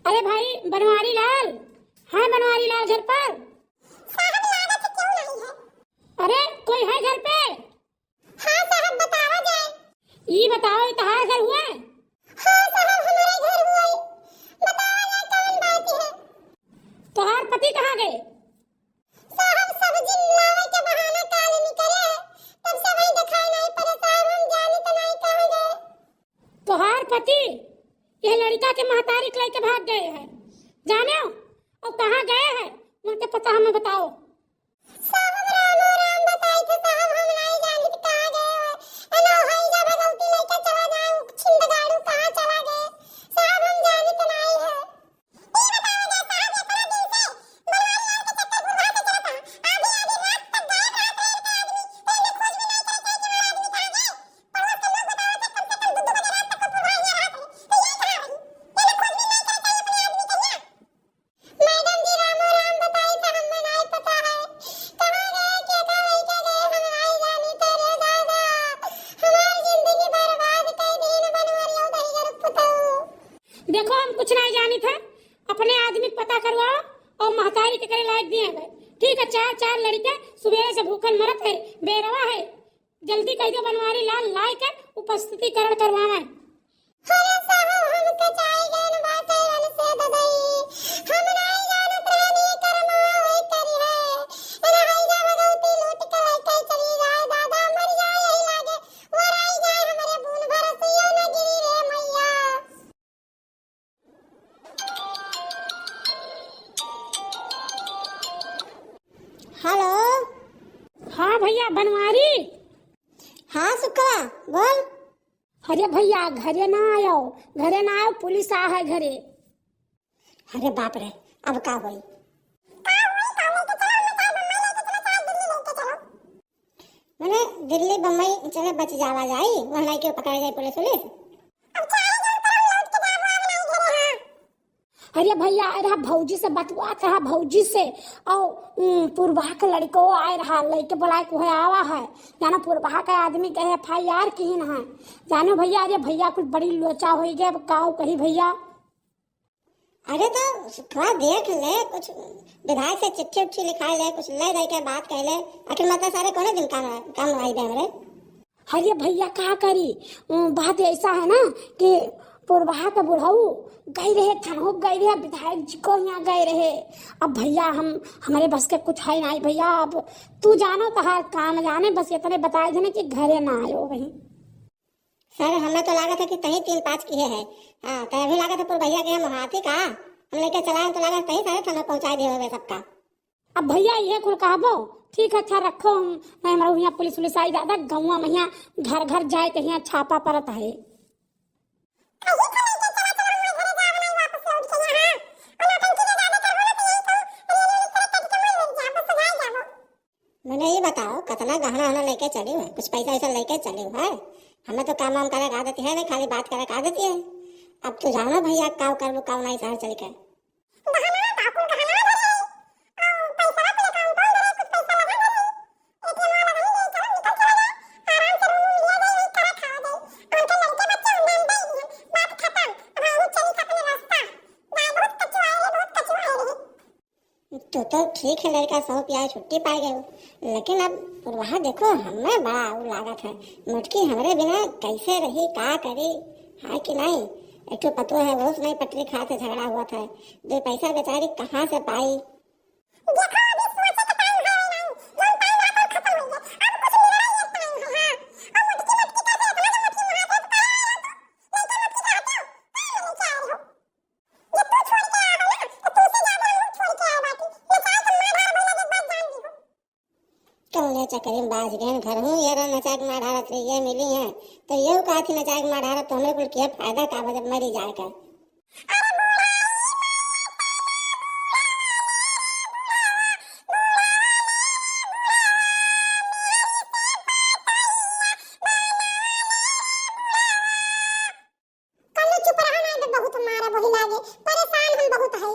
अरे भाई बनवारी लाल है, बनवारी लाल घर पर? साहब लागत क्यों नहीं है? अरे कोई है घर पे? हाँ साहब बतावा जाए। ये बताओ इतहार घर हुआ? हाँ साहब हमारे घर हुआ है। बतावा जाए कौन बात है? तोहार पति कहाँ गए? साहब सब्जी लावे के बहाना काल निकले है, तब से वही दिखाई नहीं पड़े साहब, हम जाने तो नहीं कहाँ गए। तोहार पति यह लड़का के महतारी के लेके भाग गए हैं, जाने हो? और कहाँ गए हैं उनके पता हमें बताओ। साहब राम बताई थे साहब, हम नहीं जाने कि कहाँ गए हो। अनो हाई जा भगवती लेके चला जाए, छिंदगाड़ू कहाँ चला गए साहब, हम जाने तो नहीं है। ये बताओ ना साहब, इतना दिन से बनवारी लाल के चक्कर बुलवा के चलता, आधी आधी रात तक गायब रात रहे थे आदमी, तो इन्हें खोज भी नहीं करते कि हमारा आदमी कहाँ गए। पड़ोस के लोग बताओ थे कम से कम 2 बजे रात तक को बुलवा ही रात रही, तो ये कहाँ रही? इन्हें खोज भी नहीं करते अपने आदमी कहिया। मैडम जी रामो राम बताई था, हमें नहीं पता है कहाँ गए, क्या कहाँ लेके गए, हम नहीं जानी तेरे दादा, हमारी जिंदगी बर्बाद कर दी इन बनवारियों दहिया पुताऊ। देखो हम कुछ नहीं जानी थे, अपने आदमी पता करवाओ और महतारी के करे लायक दिए गए। ठीक है, चार चार लड़के सुबह से भूखल मरत है, बेरवा है, जल्दी कह दो बनवारी लाल लाई के उपस्थितिकरण करवावे। अरे साहब हम के चाय गए न बात है वन से ददई, हम नहीं जानत रहनी कर्मा होई करी है। अरे हाई जा भगवती लूट के लेके चली जाए दादा, मर जाए यही लागे, वो रही जाए हमारे बून भरसियो न गिरी रे मैया। हेलो। हाँ भैया बनवारी। हाँ सुक्का बोल। अरे भैया घरे ना आयो, घरे ना आयो, पुलिस आ है घरे। अरे बाप रे, अब का होई? मैंने दिल्ली बम्बई चले बच जावा जाई, वहां नहीं क्यों पकड़ जाए पुलिस पुलिस। अरे भैया रहा भौजी से बतवात रहा, भौजी से और पूर्वा के लड़को आए रहा, लड़के बुलाए को आवा है, जानो पूर्वा का आदमी कहे FIR की न है, जानो भैया। अरे भैया कुछ बड़ी लोचा हो गया, अब काऊ कही भैया। अरे तो थोड़ा देख ले, कुछ विधायक से चिट्ठी उट्ठी लिखा ले, कुछ ले दे के बात कह ले, आखिर मतलब सारे कोने दिन काम आई दे हमरे। अरे भैया क्या करी, बात ऐसा है ना कि पूर्वा का बुढ़ाऊ गए रहे, थानो गए रहे, विधायक जी को यहाँ गए रहे। अब भैया हमारे बस के कुछ है नहीं भैया, अब तू जानो तो हर काम जाने, बस इतने बताए थे कि घरे ना आयो वही। सर हमें तो लागत है कि तही 3-5 किए है। हाँ तो अभी लागत है पर भैया के हम हाथी का हम लेके चलाए, तो लागत तही सारे थाना पहुंचा दिए हुए सबका। अब भैया ये कुल कहबो, ठीक है, अच्छा रखो, नहीं हमारा यहाँ पुलिस पुलिस आई दादा, गाँव में यहाँ घर घर जाए तो यहाँ छापा पड़त है। मैंने ये बताओ कितना गहना वहना लेके चली है, कुछ पैसा वैसा लेके चली है? हमें तो काम वाम करे का देती है नहीं, खाली बात करे का देती है। अब तो जानो भैया काव कर लो काव नहीं शहर चल के। तो ठीक है, लड़का 100 रुपया छुट्टी पाए गए, लेकिन अब वहाँ देखो हमें बड़ा वो लागत है, मुटकी हमारे बिना कैसे रही, का करी है कि नहीं। एक तो पतो है वो नहीं पटरी खा से झगड़ा हुआ था, 2 पैसा बेचारी कहाँ से पाई। चक्करी में बाज गए घर हूँ यार, नचाक मार हारत रही ये मिली है तो ये कहा थी नचाक मार हारत, तो हमें कुल किया फायदा का जब मरी जाए का। चुप रहा ना, बहुत मारा वही लागे, परेशान हम बहुत है।